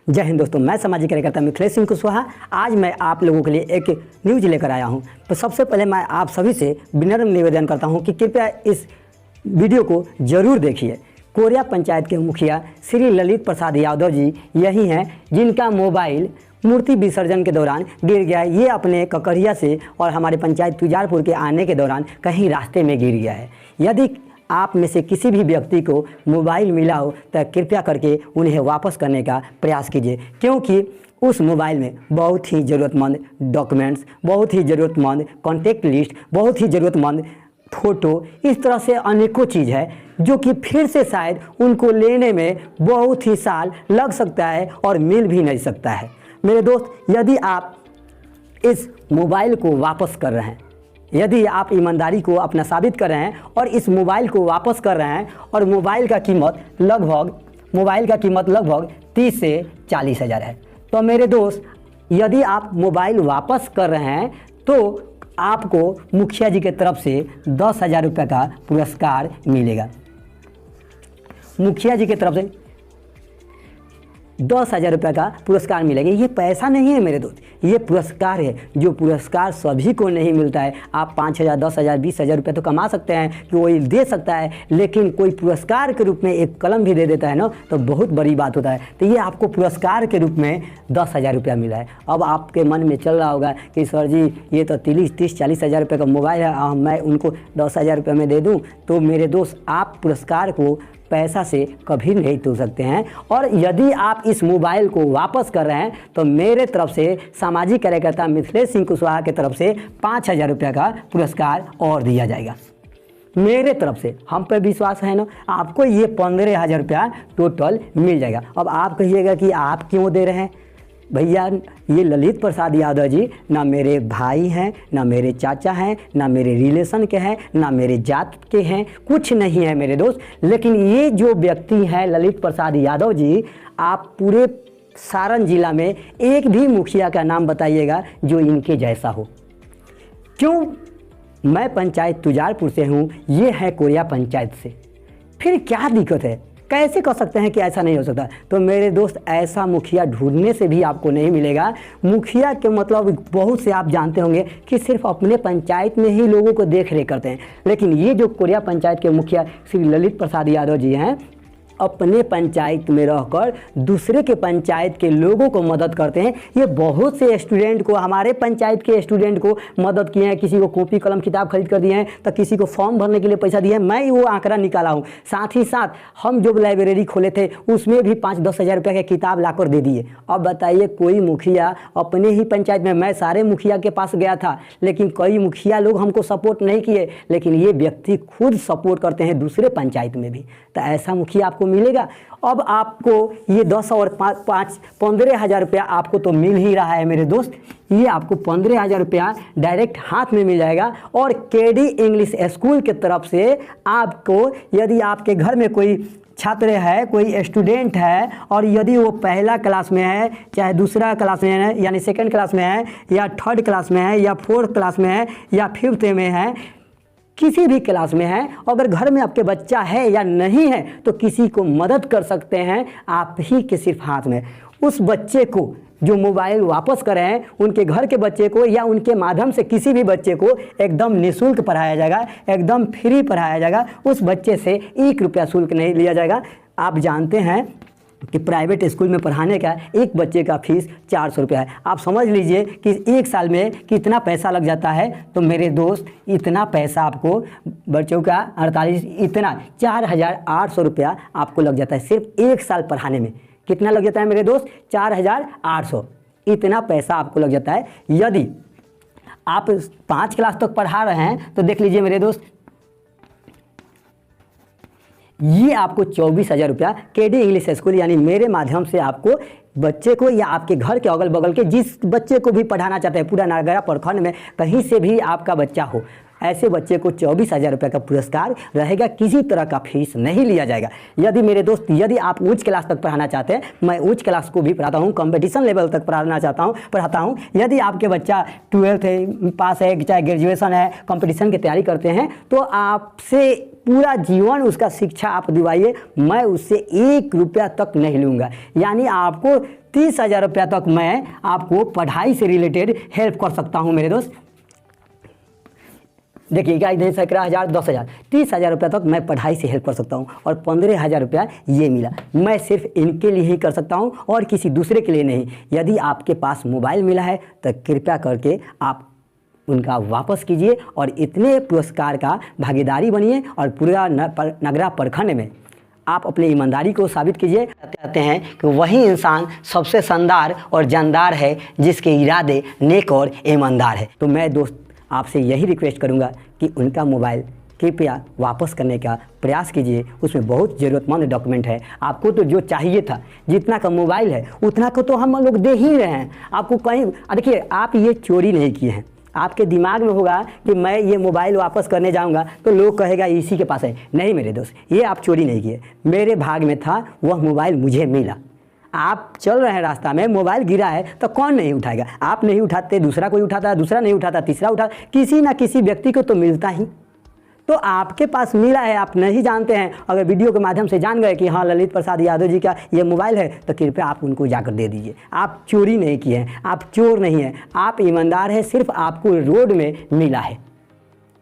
जय हिंद दोस्तों, मैं सामाजिक कार्यकर्ता मिथिलेश सिंह कुशवाहा। आज मैं आप लोगों के लिए एक न्यूज़ लेकर आया हूं। तो सबसे पहले मैं आप सभी से विनम्र निवेदन करता हूं कि कृपया इस वीडियो को ज़रूर देखिए। कोरिया पंचायत के मुखिया श्री ललित प्रसाद यादव जी यही हैं जिनका मोबाइल मूर्ति विसर्जन के दौरान गिर गया है। ये अपने ककरिया से और हमारे पंचायत तुजारपुर के आने के दौरान कहीं रास्ते में गिर गया है। यदि आप में से किसी भी व्यक्ति को मोबाइल मिला हो तो कृपया करके उन्हें वापस करने का प्रयास कीजिए, क्योंकि उस मोबाइल में बहुत ही ज़रूरतमंद डॉक्यूमेंट्स, बहुत ही ज़रूरतमंद कॉन्टेक्ट लिस्ट, बहुत ही ज़रूरतमंद फ़ोटो, इस तरह से अनेकों चीज़ है जो कि फिर से शायद उनको लेने में बहुत ही साल लग सकता है और मिल भी नहीं सकता है। मेरे दोस्त, यदि आप इस मोबाइल को वापस कर रहे हैं, यदि आप ईमानदारी को अपना साबित कर रहे हैं और इस मोबाइल को वापस कर रहे हैं और मोबाइल का कीमत लगभग 30 से 40 हज़ार है, तो मेरे दोस्त यदि आप मोबाइल वापस कर रहे हैं तो आपको मुखिया जी के तरफ से 10,000 रुपये का पुरस्कार मिलेगा। मुखिया जी की तरफ से 10,000 रुपये का पुरस्कार मिलेगा। ये पैसा नहीं है मेरे दोस्त, ये पुरस्कार है, जो पुरस्कार सभी को नहीं मिलता है। आप 5,000, 10,000, 20,000 रुपये तो कमा सकते हैं कि वही दे सकता है, लेकिन कोई पुरस्कार के रूप में एक कलम भी दे देता है ना, तो बहुत बड़ी बात होता है। तो ये आपको पुरस्कार के रूप में 10,000 रुपया मिला है। अब आपके मन में चल रहा होगा कि सर जी ये तो 30-40 हज़ार रुपये का मोबाइल है, मैं उनको 10,000 रुपये में दे दूँ। तो मेरे दोस्त, आप पुरस्कार को पैसा से कभी नहीं तोड़ सकते हैं। और यदि आप इस मोबाइल को वापस कर रहे हैं तो मेरे तरफ से सामाजिक कार्यकर्ता मिथिलेश सिंह कुशवाहा की तरफ से 5,000 रुपये का पुरस्कार और दिया जाएगा। मेरे तरफ से, हम पे विश्वास है ना, आपको ये 15,000 रुपया टोटल मिल जाएगा। अब आप कहिएगा कि आप क्यों दे रहे हैं भैया, ये ललित प्रसाद यादव जी ना मेरे भाई हैं, ना मेरे चाचा हैं, ना मेरे रिलेशन के हैं, ना मेरे जात के हैं, कुछ नहीं है मेरे दोस्त। लेकिन ये जो व्यक्ति हैं ललित प्रसाद यादव जी, आप पूरे सारण जिला में एक भी मुखिया का नाम बताइएगा जो इनके जैसा हो। क्यों? मैं पंचायत तुजारपुर से हूँ, ये है कोरिया पंचायत से, फिर क्या दिक्कत है? कैसे कह सकते हैं कि ऐसा नहीं हो सकता? तो मेरे दोस्त, ऐसा मुखिया ढूंढने से भी आपको नहीं मिलेगा। मुखिया के मतलब बहुत से आप जानते होंगे कि सिर्फ अपने पंचायत में ही लोगों को देख रेख करते हैं, लेकिन ये जो कोरिया पंचायत के मुखिया श्री ललित प्रसाद यादव जी हैं, अपने पंचायत में रहकर दूसरे के पंचायत के लोगों को मदद करते हैं। ये बहुत से स्टूडेंट को, हमारे पंचायत के स्टूडेंट को मदद किए हैं। किसी को कॉपी कलम किताब खरीद कर दिए हैं, तो किसी को फॉर्म भरने के लिए पैसा दिए हैं। मैं वो आंकड़ा निकाला हूँ। साथ ही साथ हम जो लाइब्रेरी खोले थे उसमें भी 5-10 हज़ार रुपये की किताब ला कर दे दिए। अब बताइए, कोई मुखिया अपने ही पंचायत में, मैं सारे मुखिया के पास गया था लेकिन कई मुखिया लोग हमको सपोर्ट नहीं किए, लेकिन ये व्यक्ति खुद सपोर्ट करते हैं दूसरे पंचायत में भी। तो ऐसा मुखिया आपको मिलेगा। अब आपको ये 10 और 5 15,000 रुपया आपको तो मिल ही रहा है मेरे दोस्त। ये आपको 15,000 रुपया डायरेक्ट हाथ में मिल जाएगा। और केडी इंग्लिश स्कूल के तरफ से आपको, यदि आपके घर में कोई छात्र है, कोई स्टूडेंट है, और यदि वो पहला क्लास में है, चाहे दूसरा क्लास में है, यानी सेकंड क्लास में है, या थर्ड क्लास में है, या फोर्थ क्लास में है, या फिफ्थ में है, किसी भी क्लास में है, अगर घर में आपके बच्चा है या नहीं है, तो किसी को मदद कर सकते हैं आप ही के सिर्फ हाथ में। उस बच्चे को जो मोबाइल वापस कर रहे हैं, उनके घर के बच्चे को या उनके माध्यम से किसी भी बच्चे को एकदम निःशुल्क पढ़ाया जाएगा, एकदम फ्री पढ़ाया जाएगा। उस बच्चे से 1 रुपया शुल्क नहीं लिया जाएगा। आप जानते हैं कि प्राइवेट स्कूल में पढ़ाने का एक बच्चे का फीस 400 रुपया है। आप समझ लीजिए कि एक साल में कितना पैसा लग जाता है। तो मेरे दोस्त, इतना पैसा आपको बच्चों का 4,800 रुपया आपको लग जाता है सिर्फ एक साल पढ़ाने में। कितना लग जाता है मेरे दोस्त? 4,800। इतना पैसा आपको लग जाता है। यदि आप 5 क्लास तक पढ़ा रहे हैं तो देख लीजिए मेरे दोस्त, ये आपको 24,000 रुपया केडी इंग्लिश स्कूल, यानी मेरे माध्यम से आपको बच्चे को या आपके घर के अगल बगल के जिस बच्चे को भी पढ़ाना चाहते हैं, पूरा नागरा प्रखंड में कहीं से भी आपका बच्चा हो, ऐसे बच्चे को 24,000 रुपये का पुरस्कार रहेगा। किसी तरह का फीस नहीं लिया जाएगा। यदि मेरे दोस्त, यदि आप उच्च क्लास तक पढ़ाना चाहते हैं, मैं उच्च क्लास को भी पढ़ाता हूँ, कंपटीशन लेवल तक पढ़ाता हूँ। यदि आपके बच्चा 12th पास है, चाहे ग्रेजुएशन है, कंपटीशन की तैयारी करते हैं, तो आपसे पूरा जीवन उसका शिक्षा आप दिवाइए, मैं उससे 1 रुपया तक नहीं लूँगा। यानी आपको 30,000 रुपया तक मैं आपको पढ़ाई से रिलेटेड हेल्प कर सकता हूँ मेरे दोस्त। देखिए क्या इधर 11,000, 10,000, 30,000 रुपया तक मैं पढ़ाई से हेल्प कर सकता हूँ और 15,000 रुपया ये मिला। मैं सिर्फ इनके लिए ही कर सकता हूँ और किसी दूसरे के लिए नहीं। यदि आपके पास मोबाइल मिला है तो कृपया करके आप उनका वापस कीजिए और इतने पुरस्कार का भागीदारी बनिए और पूरा नगरा प्रखंड में आप अपनी ईमानदारी को साबित कीजिए। कहते हैं कि वही इंसान सबसे शानदार और जानदार है जिसके इरादे नेक और ईमानदार है। तो मैं दोस्त आपसे यही रिक्वेस्ट करूंगा कि उनका मोबाइल कृपया वापस करने का प्रयास कीजिए। उसमें बहुत ज़रूरतमंद डॉक्यूमेंट है। आपको तो जो चाहिए था, जितना का मोबाइल है उतना को तो हम लोग दे ही रहे हैं आपको। कहीं देखिए, आप ये चोरी नहीं किए हैं। आपके दिमाग में होगा कि मैं ये मोबाइल वापस करने जाऊंगा तो लोग कहेगा इसी के पास है। नहीं मेरे दोस्त, ये आप चोरी नहीं किए। मेरे भाग में था, वह मोबाइल मुझे मिला। आप चल रहे हैं रास्ता में, मोबाइल गिरा है तो कौन नहीं उठाएगा? आप नहीं उठाते, दूसरा कोई उठाता, दूसरा नहीं उठाता, तीसरा उठा, किसी ना किसी व्यक्ति को तो मिलता ही। तो आपके पास मिला है, आप नहीं जानते हैं। अगर वीडियो के माध्यम से जान गए कि हाँ ललित प्रसाद यादव जी का ये मोबाइल है, तो कृपया आप उनको जाकर दे दीजिए। आप चोरी नहीं किए हैं, आप चोर नहीं हैं, आप ईमानदार हैं। सिर्फ आपको रोड में मिला है।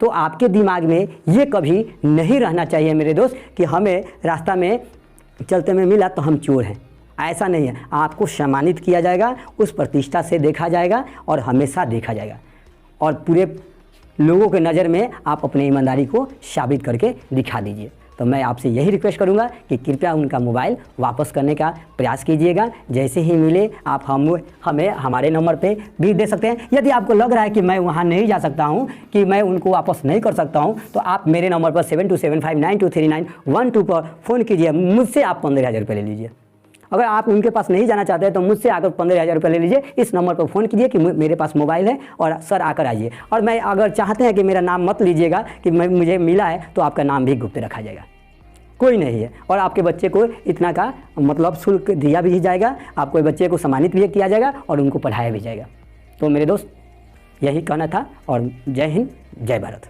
तो आपके दिमाग में ये कभी नहीं रहना चाहिए मेरे दोस्त कि हमें रास्ता में चलते में मिला तो हम चोर हैं। ऐसा नहीं है। आपको सम्मानित किया जाएगा, उस प्रतिष्ठा से देखा जाएगा और हमेशा देखा जाएगा और पूरे लोगों के नज़र में आप अपनी ईमानदारी को साबित करके दिखा दीजिए। तो मैं आपसे यही रिक्वेस्ट करूंगा कि कृपया उनका मोबाइल वापस करने का प्रयास कीजिएगा। जैसे ही मिले आप हमें हमारे नंबर पे भी दे सकते हैं। यदि आपको लग रहा है कि मैं वहाँ नहीं जा सकता हूँ, कि मैं उनको वापस नहीं कर सकता हूँ, तो आप मेरे नंबर पर 7275923912 पर फ़ोन कीजिए। मुझसे आप 15,000 रुपये ले लीजिए। अगर आप उनके पास नहीं जाना चाहते हैं तो मुझसे आकर 15,000 रुपये ले लीजिए। इस नंबर पर फ़ोन कीजिए कि मेरे पास मोबाइल है और सर आकर आइए। और मैं अगर चाहते हैं कि मेरा नाम मत लीजिएगा कि मुझे मिला है, तो आपका नाम भी गुप्त रखा जाएगा, कोई नहीं है। और आपके बच्चे को इतना का मतलब शुल्क दिया भी जाएगा, आपको बच्चे को सम्मानित भी किया जाएगा और उनको पढ़ाया भी जाएगा। तो मेरे दोस्त यही कहना था और जय हिंद, जय भारत।